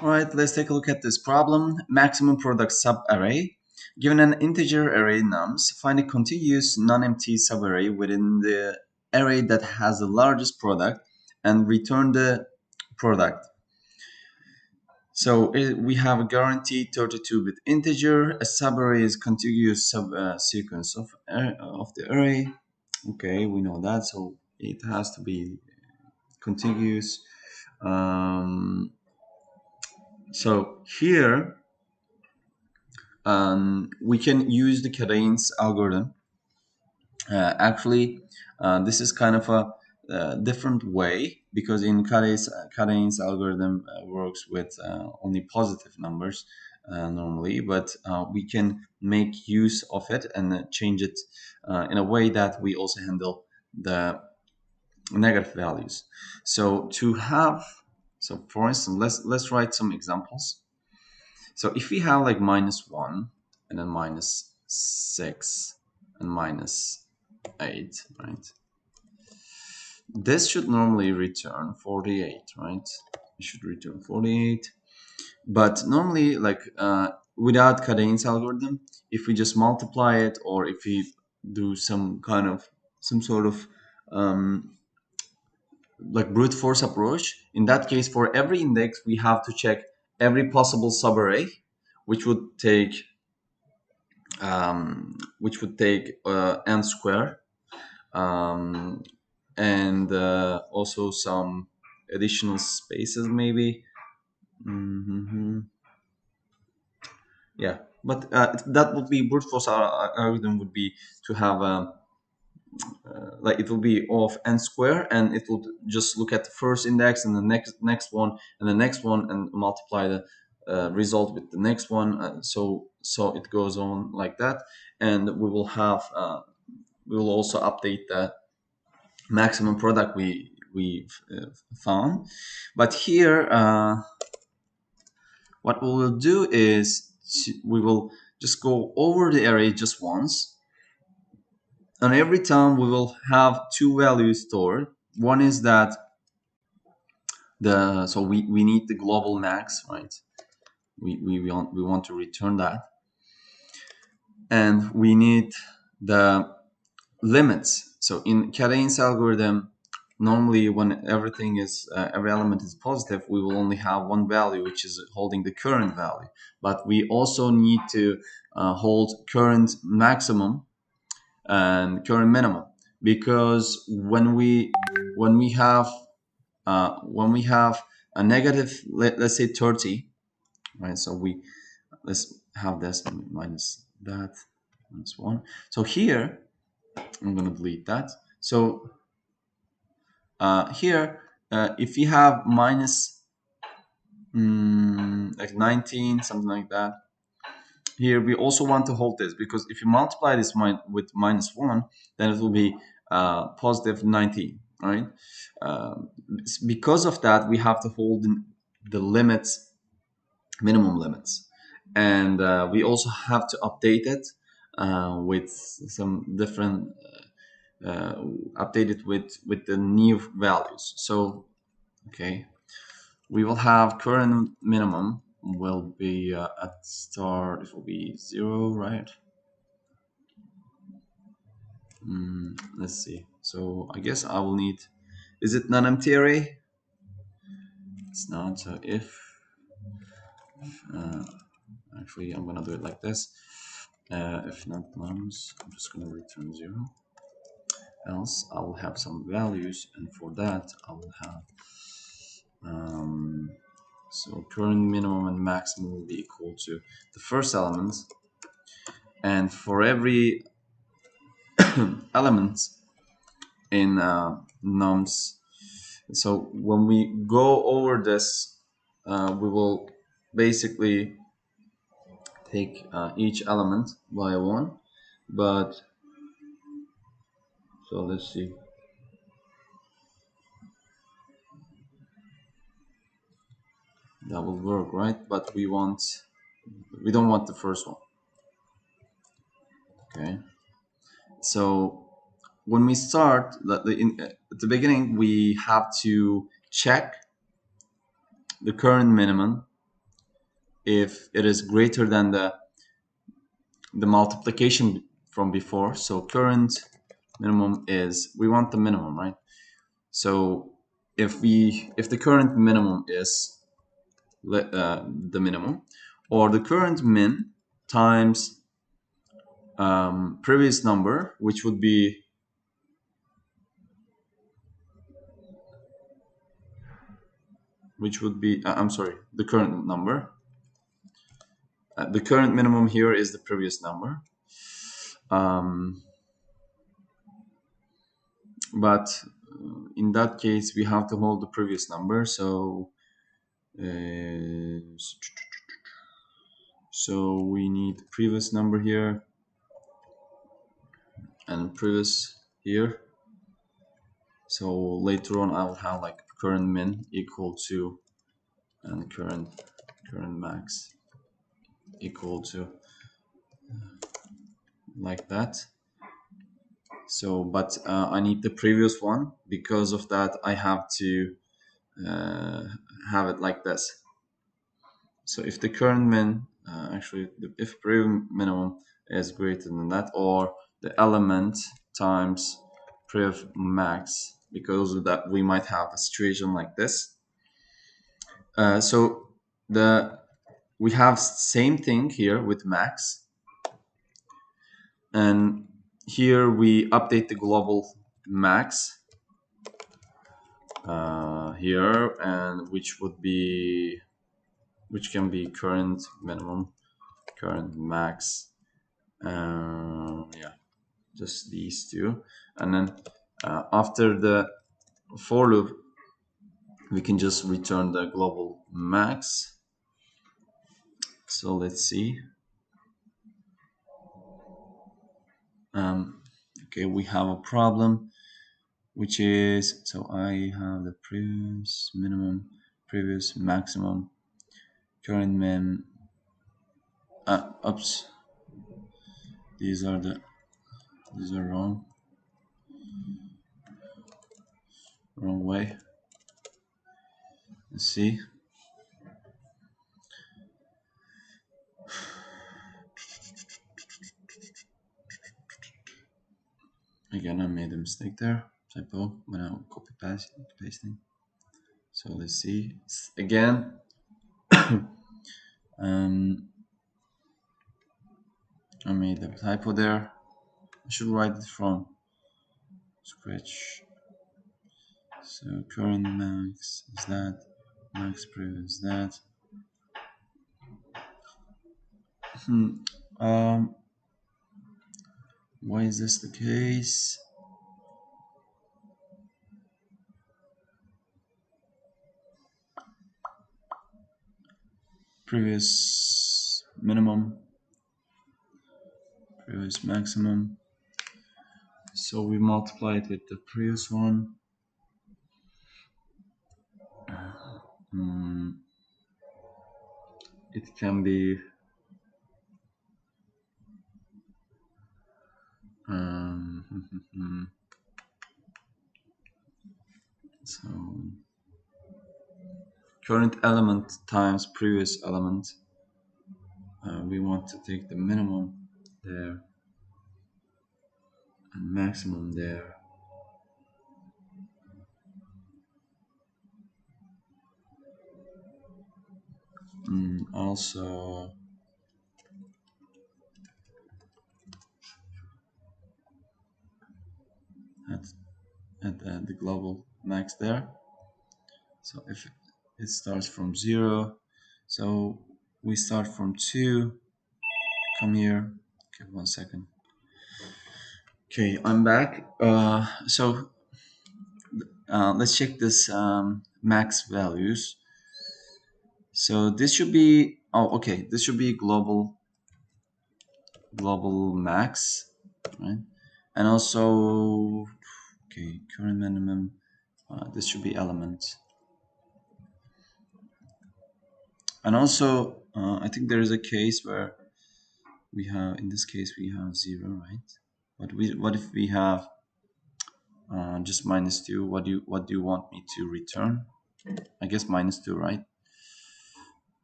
Alright, let's take a look at this problem. Maximum product subarray. Given an integer array nums, find a contiguous non-empty subarray within the array that has the largest product and return the product. So we have a guaranteed 32-bit integer. A subarray is contiguous sequence of the array. Okay, we know that, so it has to be contiguous. So here we can use the cadence algorithm. Actually, this is kind of a different way, because in cadence algorithm works with only positive numbers normally, but we can make use of it and change it in a way that we also handle the negative values. So for instance, let's write some examples. So if we have like -1 and then -6 and -8, right? This should normally return 48, right? It should return 48. But normally, like without cadence algorithm, if we just multiply it, or if we do some sort of like brute force approach, in that case, for every index, we have to check every possible subarray, which would take n square, and also some additional spaces maybe. Yeah, but that would be brute force algorithm would be to have like it will be of n square, and it will just look at the first index and the next one and the next one, and multiply the result with the next one, so it goes on like that. And we will also update the maximum product we've found. But here what we will do is we will just go over the array just once, and every time we will have two values stored. One is that we need the global max, right? We want to return that, and we need the limits. So in cadence algorithm, normally when every element is positive, we will only have one value, which is holding the current value. But we also need to hold current maximum and current minimum, because when we have a negative, let's say 30, right? So let's have this minus that, -1. So here I'm going to delete that. So here if you have like 19, something like that, here we also want to hold this, because if you multiply this with -1, then it will be positive 19, right? Because of that, we have to hold the limits, minimum limits, and we also have to update it with some different updated with the new values. So okay, we will have current minimum will be at start, it will be 0, right? Let's see. So I guess I will need, is it non-empty array? It's not. So if actually I'm gonna do it like this. If not nums, I'm just gonna return 0. Else I will have some values, and for that I will have so current minimum and maximum will be equal to the first element, and for every element in nums, so when we go over this, we will basically take each element by one. But so let's see. That will work, right? But we don't want the first one. Okay. So when we start at the beginning, we have to check the current minimum if it is greater than the multiplication from before. So current minimum is, we want the minimum, right? So if the current minimum is the minimum, or the current min times previous number, which would be I'm sorry, the current number. The current minimum here is the previous number. But in that case, we have to hold the previous number. So so we need the previous number here and previous here. So later on, I will have like current min equal to, and current max equal to, like that. So, but I need the previous one. Because of that, I have to have it like this. So if the current min, if previous minimum is greater than that, or the element times prev max, because of that we might have a situation like this. So we have same thing here with max, and here we update the global max here, and which can be current minimum, current max, yeah, just these two. And then after the for loop, we can just return the global max. So let's see. Okay, we have a problem, which is, so I have the previous minimum, previous maximum, current min. Oops, these are wrong way. Let's see. Again, I made a mistake there. Typo when I copy pasting. So let's see again. I made a typo there. I should write it from scratch. So current max is that, max previous is that. Why is this the case? Previous minimum, previous maximum. So we multiply it with the previous one. It can be so current element times previous element. We want to take the minimum there and maximum there. Also at the global max there. So if it starts from 0, so we start from 2, come here. Okay, 1 second. Okay, I'm back. So let's check this max values. So this should be, okay, this should be global max, right? And also, okay, current minimum, this should be element. And also, I think there is a case where we have, in this case, we have 0, right? But what if we have just -2? What do you want me to return? I guess -2, right?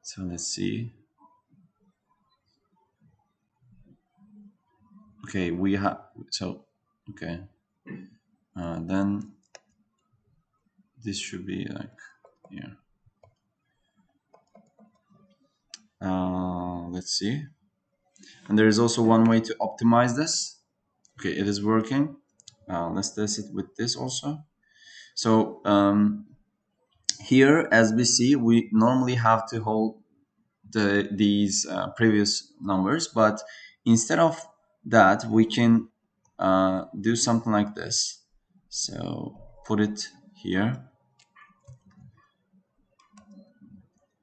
So let's see. Okay, we have, so okay, then this should be like here. Let's see. And there is also one way to optimize this. Okay, it is working. Let's test it with this also. So here, as we see, we normally have to hold these previous numbers, but instead of that, we can do something like this. So put it here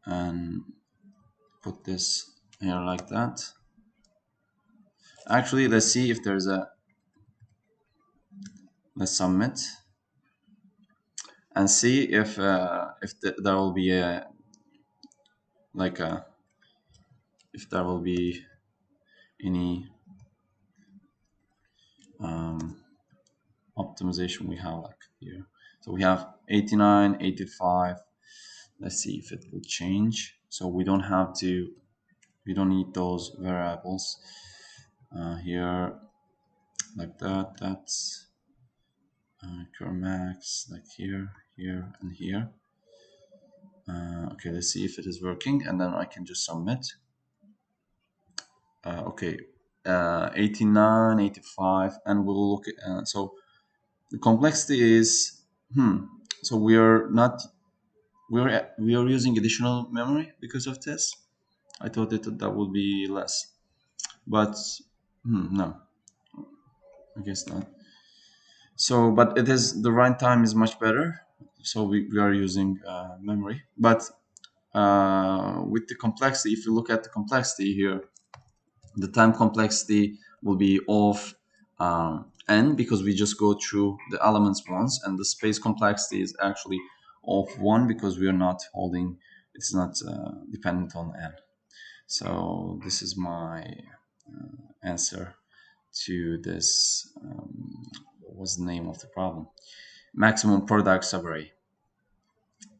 and put this here like that. Actually, let's see if there's a, let's submit and see if there will be a, like a, if there will be any optimization we have like here. So we have 89, 85. Let's see if it will change. So we don't have to, we don't need those variables here like that. That's curve max like here, here, and here. Okay, let's see if it is working, and then I can just submit. Okay, 89, 85, and we'll look at, so the complexity is, so we are not, we are using additional memory because of this. I thought that would be less, but no, I guess not. So, but it is, the runtime is much better. So we are using memory, but with the complexity, if you look at the complexity here, the time complexity will be of n, because we just go through the elements once, and the space complexity is actually of 1 because we are not holding, it's not dependent on n. So this is my answer to this. What was the name of the problem? Maximum product Subarray.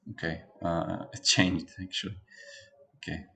Okay, it changed actually. Okay.